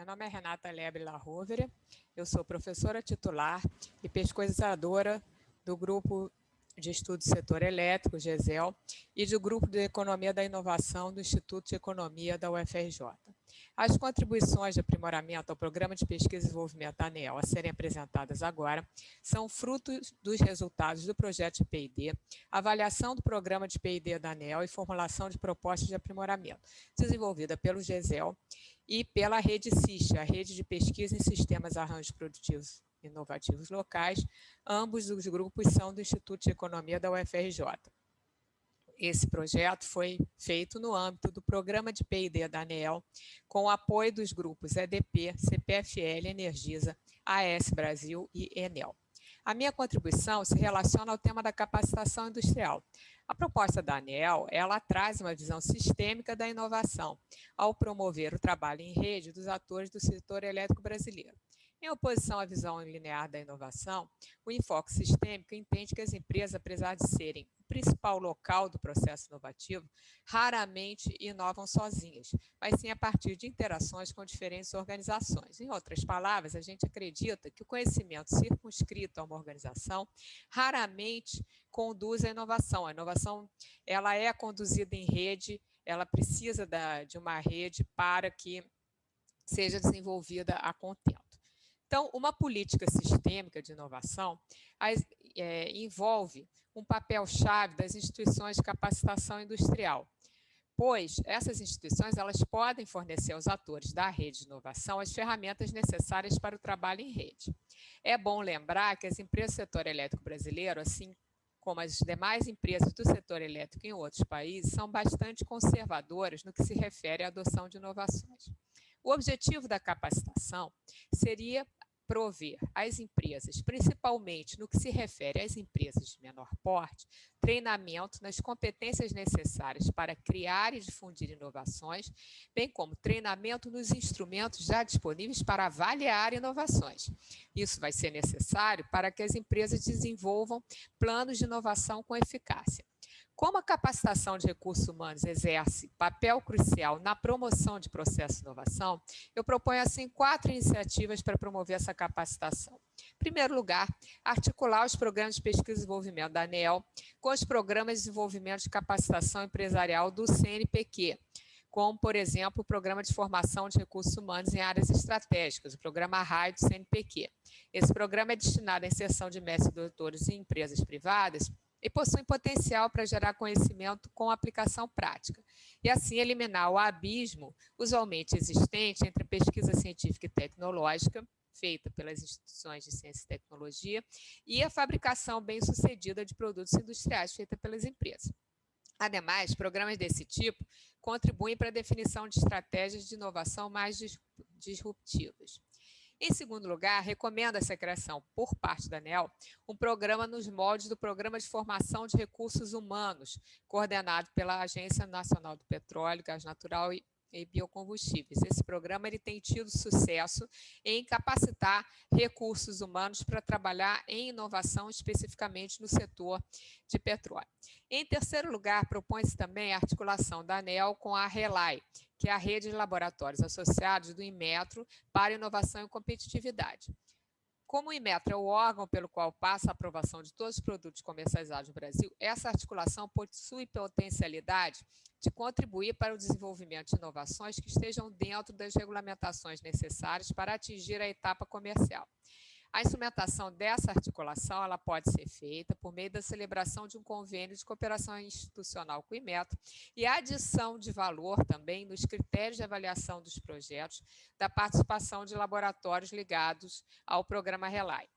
Meu nome é Renata Lebre Larovere, eu sou professora titular e pesquisadora do Grupo de Estudos do Setor Elétrico, GESEL, e do Grupo de Economia da Inovação do Instituto de Economia da UFRJ. As contribuições de aprimoramento ao Programa de Pesquisa e Desenvolvimento da ANEEL a serem apresentadas agora são frutos dos resultados do projeto de P&D, avaliação do programa de P&D da ANEEL e formulação de propostas de aprimoramento, desenvolvida pelo GESEL e pela Rede SIST, a Rede de Pesquisa em Sistemas Arranjos Produtivos Inovativos Locais. Ambos os grupos são do Instituto de Economia da UFRJ. Esse projeto foi feito no âmbito do Programa de P&D da ANEEL, com o apoio dos grupos EDP, CPFL, Energisa, AS Brasil e Enel. A minha contribuição se relaciona ao tema da capacitação industrial. A proposta da ANEEL, ela traz uma visão sistêmica da inovação, ao promover o trabalho em rede dos atores do setor elétrico brasileiro. Em oposição à visão linear da inovação, o enfoque sistêmico entende que as empresas, apesar de serem o principal local do processo inovativo, raramente inovam sozinhas, mas sim a partir de interações com diferentes organizações. Em outras palavras, a gente acredita que o conhecimento circunscrito a uma organização raramente conduz à inovação. A inovação, ela é conduzida em rede, ela precisa de uma rede para que seja desenvolvida a contento. Então, uma política sistêmica de inovação envolve um papel-chave das instituições de capacitação industrial, pois essas instituições elas podem fornecer aos atores da rede de inovação as ferramentas necessárias para o trabalho em rede. É bom lembrar que as empresas do setor elétrico brasileiro, assim como as demais empresas do setor elétrico em outros países, são bastante conservadoras no que se refere à adoção de inovações. O objetivo da capacitação seria prover às empresas, principalmente no que se refere às empresas de menor porte, treinamento nas competências necessárias para criar e difundir inovações, bem como treinamento nos instrumentos já disponíveis para avaliar inovações. Isso vai ser necessário para que as empresas desenvolvam planos de inovação com eficácia. Como a capacitação de recursos humanos exerce papel crucial na promoção de processos de inovação, eu proponho, assim, 4 iniciativas para promover essa capacitação. Em primeiro lugar, articular os programas de pesquisa e desenvolvimento da ANEEL com os programas de desenvolvimento de capacitação empresarial do CNPq, como, por exemplo, o Programa de Formação de Recursos Humanos em Áreas Estratégicas, o Programa RAI do CNPq. Esse programa é destinado à inserção de mestres e doutores em empresas privadas e possui potencial para gerar conhecimento com aplicação prática, e assim eliminar o abismo usualmente existente entre a pesquisa científica e tecnológica, feita pelas instituições de ciência e tecnologia, e a fabricação bem-sucedida de produtos industriais, feita pelas empresas. Ademais, programas desse tipo contribuem para a definição de estratégias de inovação mais disruptivas. Em segundo lugar, recomenda-se a criação, por parte da ANEEL, um programa nos moldes do Programa de Formação de Recursos Humanos, coordenado pela Agência Nacional do Petróleo, Gás Natural e Biocombustíveis. Esse programa ele tem tido sucesso em capacitar recursos humanos para trabalhar em inovação, especificamente no setor de petróleo. Em terceiro lugar, propõe-se também a articulação da ANEEL com a RELAI, que é a Rede de Laboratórios Associados do Inmetro para Inovação e Competitividade. Como o Inmetro é o órgão pelo qual passa a aprovação de todos os produtos comercializados no Brasil, essa articulação possui potencialidade de contribuir para o desenvolvimento de inovações que estejam dentro das regulamentações necessárias para atingir a etapa comercial. A instrumentação dessa articulação ela pode ser feita por meio da celebração de um convênio de cooperação institucional com o Inmetro e a adição de valor também nos critérios de avaliação dos projetos da participação de laboratórios ligados ao programa RELAI.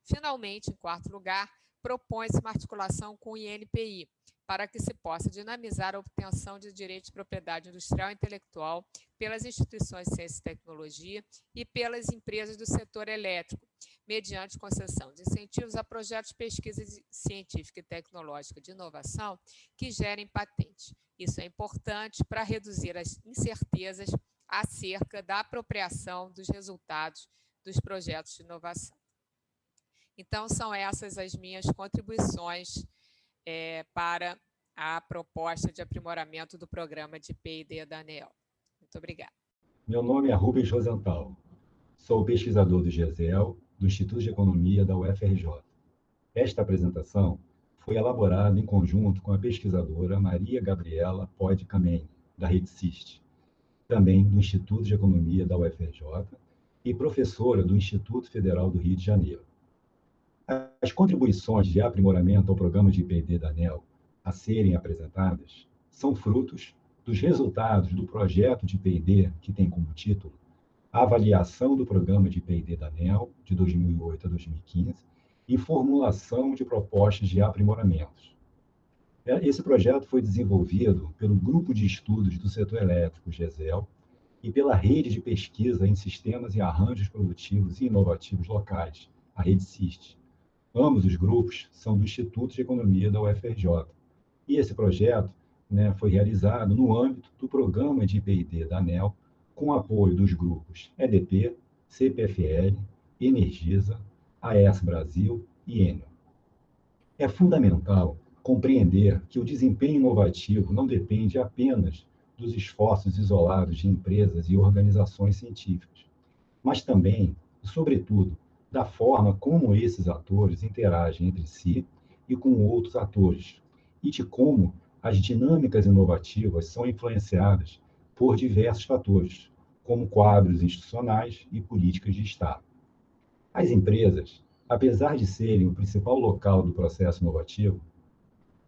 Finalmente, em quarto lugar, propõe-se uma articulação com o INPI, para que se possa dinamizar a obtenção de direitos de propriedade industrial e intelectual pelas instituições de ciência e tecnologia e pelas empresas do setor elétrico, mediante concessão de incentivos a projetos de pesquisa científica e tecnológica de inovação que gerem patente. Isso é importante para reduzir as incertezas acerca da apropriação dos resultados dos projetos de inovação. Então, são essas as minhas contribuições para a proposta de aprimoramento do programa de P&D da ANEEL. Muito obrigada. Meu nome é Rubens Rosenthal. Sou pesquisador do GESEL, do Instituto de Economia da UFRJ. Esta apresentação foi elaborada em conjunto com a pesquisadora Maria Gabriela Pod Kameni, da Rede CIST, também do Instituto de Economia da UFRJ e professora do Instituto Federal do Rio de Janeiro. As contribuições de aprimoramento ao programa de I+D da ANEEL a serem apresentadas são frutos dos resultados do projeto de I+D que tem como título a avaliação do programa de I+D da ANEEL de 2008 a 2015 e formulação de propostas de aprimoramentos. Esse projeto foi desenvolvido pelo Grupo de Estudos do Setor Elétrico, GESEL, e pela Rede de Pesquisa em Sistemas e Arranjos Produtivos e Inovativos Locais, a Rede CIST. Ambos os grupos são do Instituto de Economia da UFRJ. E esse projeto foi realizado no âmbito do programa de I+D da ANEEL, com apoio dos grupos EDP, CPFL, Energisa, AES Brasil e Enel. É fundamental compreender que o desempenho inovativo não depende apenas dos esforços isolados de empresas e organizações científicas, mas também, e sobretudo, da forma como esses atores interagem entre si e com outros atores, e de como as dinâmicas inovativas são influenciadas por diversos fatores, como quadros institucionais e políticas de Estado. As empresas, apesar de serem o principal local do processo inovativo,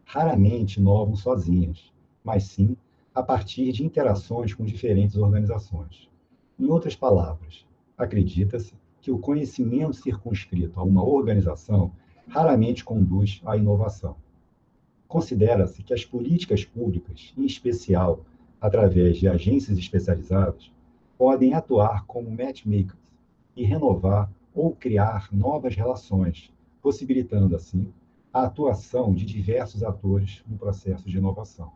raramente inovam sozinhas, mas sim a partir de interações com diferentes organizações. Em outras palavras, acredita-se que o conhecimento circunscrito a uma organização raramente conduz à inovação. Considera-se que as políticas públicas, em especial através de agências especializadas, podem atuar como matchmakers e renovar ou criar novas relações, possibilitando, assim, a atuação de diversos atores no processo de inovação.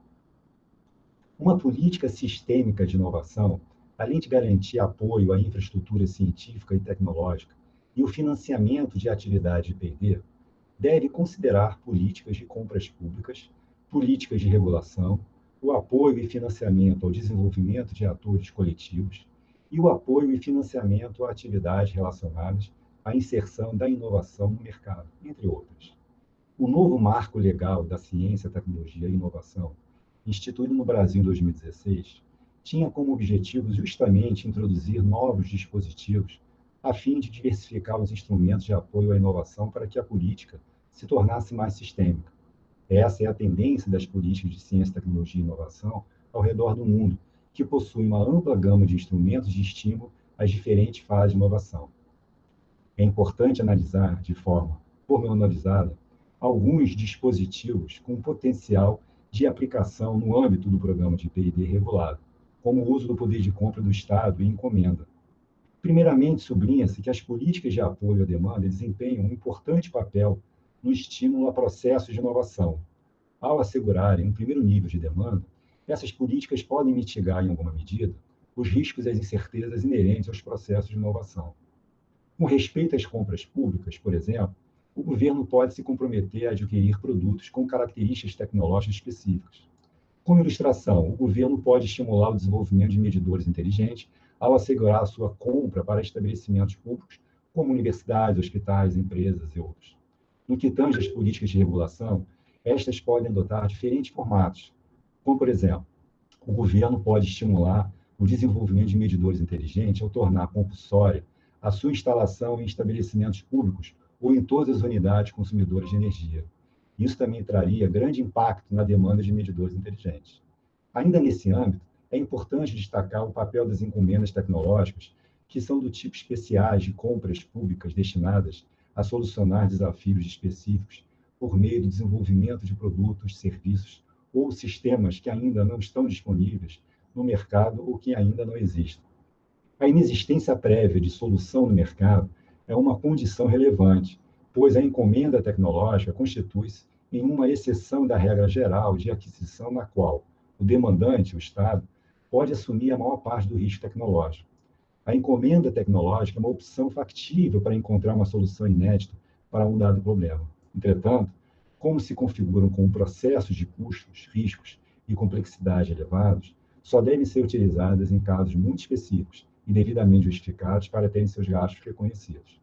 Uma política sistêmica de inovação, além de garantir apoio à infraestrutura científica e tecnológica e o financiamento de atividades de I+D, deve considerar políticas de compras públicas, políticas de regulação, o apoio e financiamento ao desenvolvimento de atores coletivos e o apoio e financiamento a atividades relacionadas à inserção da inovação no mercado, entre outras. O novo marco legal da ciência, tecnologia e inovação, instituído no Brasil em 2016, tinha como objetivo justamente introduzir novos dispositivos a fim de diversificar os instrumentos de apoio à inovação para que a política se tornasse mais sistêmica. Essa é a tendência das políticas de ciência, tecnologia e inovação ao redor do mundo, que possuem uma ampla gama de instrumentos de estímulo às diferentes fases de inovação. É importante analisar de forma pormenorizada alguns dispositivos com potencial de aplicação no âmbito do programa de I+D regulado, como o uso do poder de compra do Estado e encomenda. Primeiramente, sublinha-se que as políticas de apoio à demanda desempenham um importante papel no estímulo a processos de inovação. Ao assegurarem um primeiro nível de demanda, essas políticas podem mitigar, em alguma medida, os riscos e as incertezas inerentes aos processos de inovação. Com respeito às compras públicas, por exemplo, o governo pode se comprometer a adquirir produtos com características tecnológicas específicas. Como ilustração, o governo pode estimular o desenvolvimento de medidores inteligentes ao assegurar a sua compra para estabelecimentos públicos, como universidades, hospitais, empresas e outros. No que tange às políticas de regulação, estas podem adotar diferentes formatos, como, por exemplo, o governo pode estimular o desenvolvimento de medidores inteligentes ao tornar compulsória a sua instalação em estabelecimentos públicos ou em todas as unidades consumidoras de energia. Isso também traria grande impacto na demanda de medidores inteligentes. Ainda nesse âmbito, é importante destacar o papel das encomendas tecnológicas, que são do tipo especiais de compras públicas destinadas a solucionar desafios específicos por meio do desenvolvimento de produtos, serviços ou sistemas que ainda não estão disponíveis no mercado ou que ainda não existem. A inexistência prévia de solução no mercado é uma condição relevante, pois a encomenda tecnológica constitui-se em uma exceção da regra geral de aquisição na qual o demandante, o Estado, pode assumir a maior parte do risco tecnológico. A encomenda tecnológica é uma opção factível para encontrar uma solução inédita para um dado problema. Entretanto, como se configuram com processos de custos, riscos e complexidade elevados, só devem ser utilizadas em casos muito específicos e devidamente justificados para terem seus gastos reconhecidos.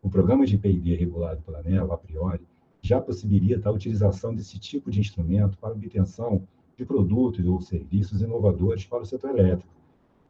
O programa de P&D regulado pela ANEEL, a priori, já possibilita a utilização desse tipo de instrumento para obtenção de produtos ou serviços inovadores para o setor elétrico.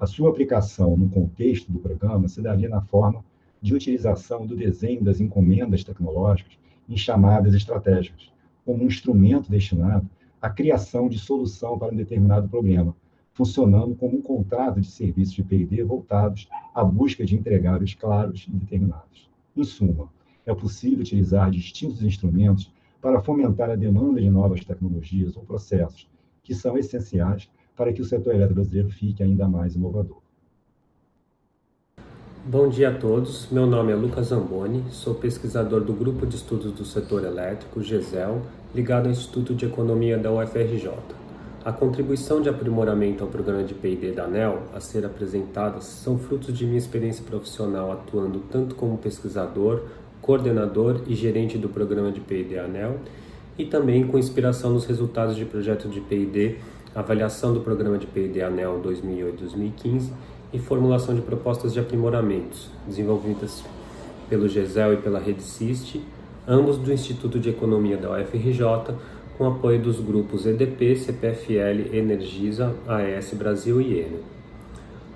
A sua aplicação no contexto do programa se daria na forma de utilização do desenho das encomendas tecnológicas em chamadas estratégicas, como um instrumento destinado à criação de solução para um determinado problema, funcionando como um contrato de serviços de P&D voltados à busca de entregáveis claros e determinados. Em suma, é possível utilizar distintos instrumentos para fomentar a demanda de novas tecnologias ou processos que são essenciais para que o setor elétrico brasileiro fique ainda mais inovador. Bom dia a todos, meu nome é Lucas Zamboni, sou pesquisador do Grupo de Estudos do Setor Elétrico, GESEL, ligado ao Instituto de Economia da UFRJ. A contribuição de aprimoramento ao programa de P&D da ANEEL a ser apresentadas são frutos de minha experiência profissional atuando tanto como pesquisador, coordenador e gerente do programa de P&D ANEEL e também com inspiração nos resultados de projeto de P&D, avaliação do programa de P&D ANEEL 2008-2015 e formulação de propostas de aprimoramentos, desenvolvidas pelo GESEL e pela Rede SIST, ambos do Instituto de Economia da UFRJ, com apoio dos grupos EDP, CPFL, Energisa, AES Brasil e Enel.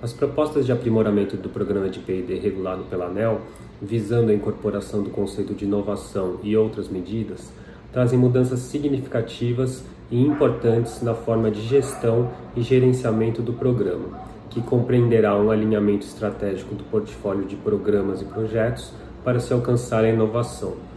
As propostas de aprimoramento do programa de P&D regulado pela ANEEL, visando a incorporação do conceito de inovação e outras medidas, trazem mudanças significativas e importantes na forma de gestão e gerenciamento do programa, que compreenderá um alinhamento estratégico do portfólio de programas e projetos para se alcançar a inovação.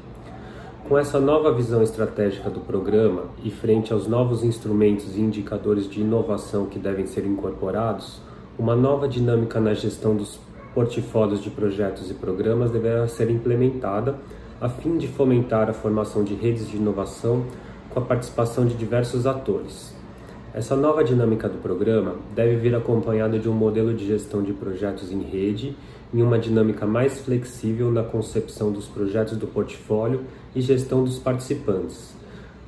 Com essa nova visão estratégica do programa e frente aos novos instrumentos e indicadores de inovação que devem ser incorporados, uma nova dinâmica na gestão dos portfólios de projetos e programas deverá ser implementada a fim de fomentar a formação de redes de inovação com a participação de diversos atores. Essa nova dinâmica do programa deve vir acompanhada de um modelo de gestão de projetos em rede em uma dinâmica mais flexível na concepção dos projetos do portfólio e gestão dos participantes,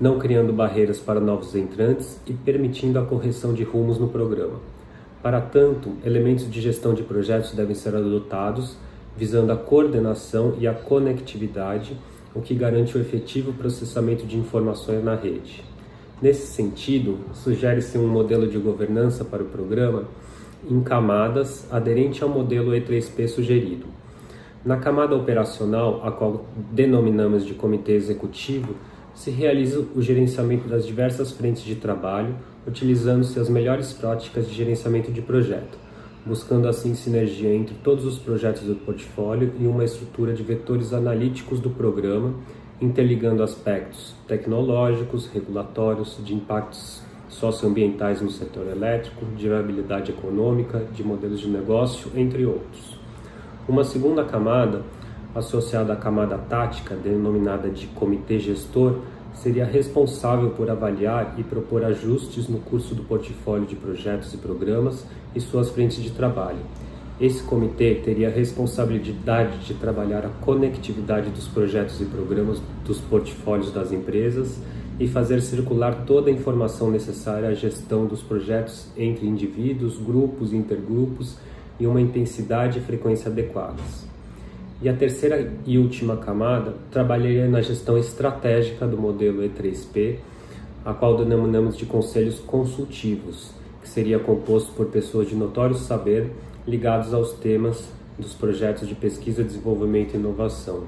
não criando barreiras para novos entrantes e permitindo a correção de rumos no programa. Para tanto, elementos de gestão de projetos devem ser adotados, visando a coordenação e a conectividade, o que garante o efetivo processamento de informações na rede. Nesse sentido, sugere-se um modelo de governança para o programa em camadas, aderente ao modelo E3P sugerido. Na camada operacional, a qual denominamos de comitê executivo, se realiza o gerenciamento das diversas frentes de trabalho, utilizando-se as melhores práticas de gerenciamento de projeto, buscando assim sinergia entre todos os projetos do portfólio e uma estrutura de vetores analíticos do programa, interligando aspectos tecnológicos, regulatórios, de impactos socioambientais no setor elétrico, de viabilidade econômica, de modelos de negócio, entre outros. Uma segunda camada, associada à camada tática, denominada de comitê gestor, seria responsável por avaliar e propor ajustes no curso do portfólio de projetos e programas e suas frentes de trabalho. Esse comitê teria a responsabilidade de trabalhar a conectividade dos projetos e programas dos portfólios das empresas e fazer circular toda a informação necessária à gestão dos projetos entre indivíduos, grupos e intergrupos em uma intensidade e frequência adequadas. E a terceira e última camada trabalharia na gestão estratégica do modelo E3P, a qual denominamos de conselhos consultivos, que seria composto por pessoas de notório saber ligados aos temas dos projetos de pesquisa, desenvolvimento e inovação.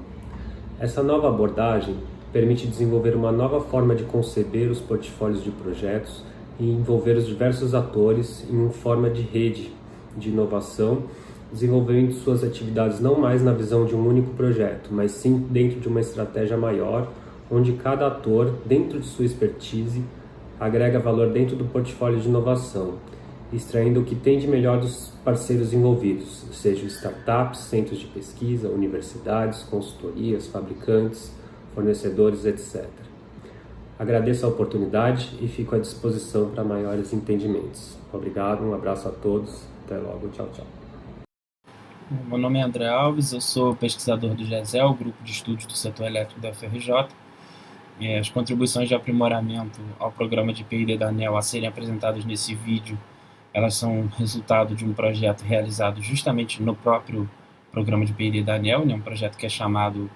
Essa nova abordagem permite desenvolver uma nova forma de conceber os portfólios de projetos e envolver os diversos atores em uma forma de rede de inovação, desenvolvendo suas atividades não mais na visão de um único projeto, mas sim dentro de uma estratégia maior, onde cada ator, dentro de sua expertise, agrega valor dentro do portfólio de inovação, extraindo o que tem de melhor dos parceiros envolvidos, sejam startups, centros de pesquisa, universidades, consultorias, fabricantes, fornecedores, etc. Agradeço a oportunidade e fico à disposição para maiores entendimentos. Obrigado, um abraço a todos, até logo, tchau, tchau. Meu nome é André Alves, eu sou pesquisador do GESEL, Grupo de Estudos do Setor Elétrico da UFRJ. As contribuições de aprimoramento ao programa de P&D da ANEEL a serem apresentadas nesse vídeo Elas são resultado de um projeto realizado justamente no próprio programa de P&D da ANEEL, né, um projeto que é chamado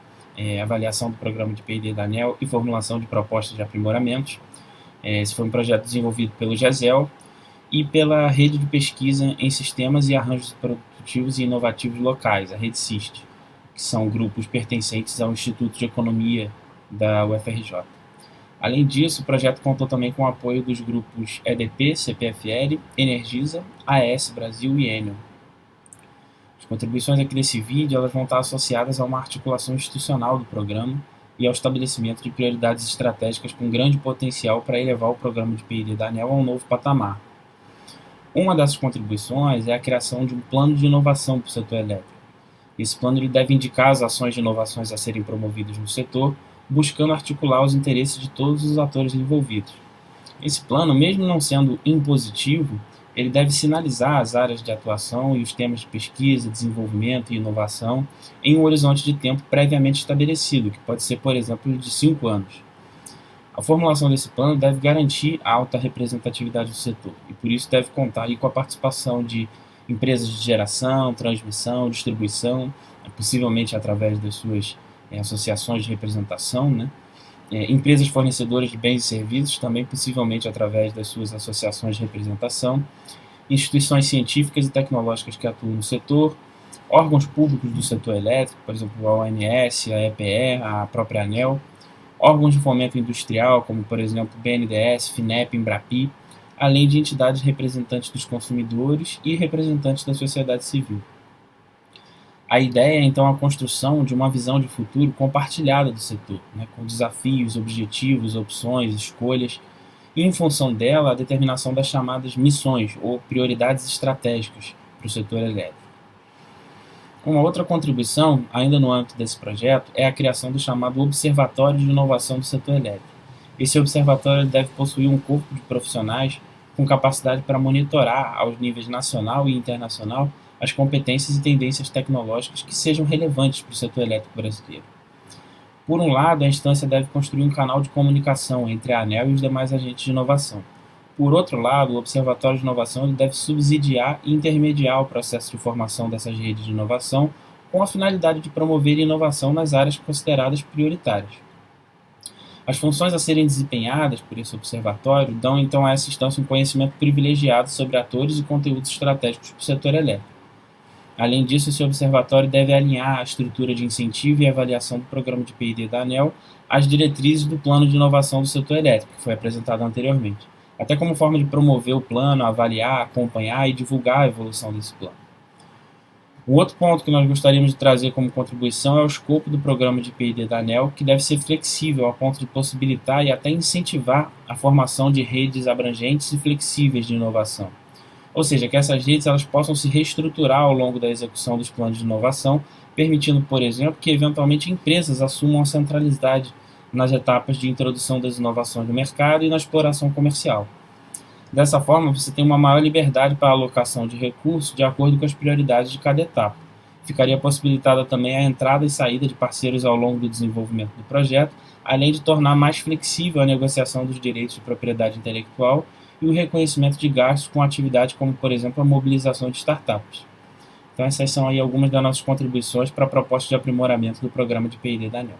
Avaliação do Programa de P&D da ANEEL e Formulação de Propostas de Aprimoramentos. Esse foi um projeto desenvolvido pelo GESEL e pela Rede de Pesquisa em Sistemas e Arranjos Produtivos e Inovativos Locais, a Rede SIST, que são grupos pertencentes ao Instituto de Economia da UFRJ. Além disso, o projeto contou também com o apoio dos grupos EDP, CPFL, Energisa, AES Brasil e Enel. As contribuições aqui desse vídeo elas vão estar associadas a uma articulação institucional do programa e ao estabelecimento de prioridades estratégicas com grande potencial para elevar o programa de P&D da ANEEL a um novo patamar. Uma dessas contribuições é a criação de um plano de inovação para o setor elétrico. Esse plano ele deve indicar as ações de inovações a serem promovidas no setor, buscando articular os interesses de todos os atores envolvidos. Esse plano, mesmo não sendo impositivo, ele deve sinalizar as áreas de atuação e os temas de pesquisa, desenvolvimento e inovação em um horizonte de tempo previamente estabelecido, que pode ser, por exemplo, de 5 anos. A formulação desse plano deve garantir a alta representatividade do setor e, por isso, deve contar aí com a participação de empresas de geração, transmissão, distribuição, possivelmente através das suas associações de representação, né? Empresas fornecedoras de bens e serviços, também possivelmente através das suas associações de representação, instituições científicas e tecnológicas que atuam no setor, órgãos públicos do setor elétrico, por exemplo, a ONS, a EPE, a própria ANEEL, órgãos de fomento industrial, como por exemplo BNDES, FINEP, Embrapi, além de entidades representantes dos consumidores e representantes da sociedade civil. A ideia é, então, a construção de uma visão de futuro compartilhada do setor, né, com desafios, objetivos, opções, escolhas, e, em função dela, a determinação das chamadas missões ou prioridades estratégicas para o setor elétrico. Uma outra contribuição, ainda no âmbito desse projeto, é a criação do chamado Observatório de Inovação do Setor Elétrico. Esse observatório deve possuir um corpo de profissionais com capacidade para monitorar, aos níveis nacional e internacional, as competências e tendências tecnológicas que sejam relevantes para o setor elétrico brasileiro. Por um lado, a instância deve construir um canal de comunicação entre a ANEEL e os demais agentes de inovação. Por outro lado, o Observatório de Inovação ele deve subsidiar e intermediar o processo de formação dessas redes de inovação com a finalidade de promover inovação nas áreas consideradas prioritárias. As funções a serem desempenhadas por esse observatório dão então a essa instância um conhecimento privilegiado sobre atores e conteúdos estratégicos para o setor elétrico. Além disso, esse observatório deve alinhar a estrutura de incentivo e avaliação do programa de P&D da ANEEL às diretrizes do plano de inovação do setor elétrico, que foi apresentado anteriormente, até como forma de promover o plano, avaliar, acompanhar e divulgar a evolução desse plano. Um outro ponto que nós gostaríamos de trazer como contribuição é o escopo do programa de P&D da ANEEL, que deve ser flexível a ponto de possibilitar e até incentivar a formação de redes abrangentes e flexíveis de inovação. Ou seja, que essas redes elas possam se reestruturar ao longo da execução dos planos de inovação, permitindo, por exemplo, que eventualmente empresas assumam a centralidade nas etapas de introdução das inovações no mercado e na exploração comercial. Dessa forma, você tem uma maior liberdade para a alocação de recursos de acordo com as prioridades de cada etapa. Ficaria possibilitada também a entrada e saída de parceiros ao longo do desenvolvimento do projeto, além de tornar mais flexível a negociação dos direitos de propriedade intelectual e o reconhecimento de gastos com atividades como, por exemplo, a mobilização de startups. Então, essas são aí algumas das nossas contribuições para a proposta de aprimoramento do programa de P&D da ANEEL.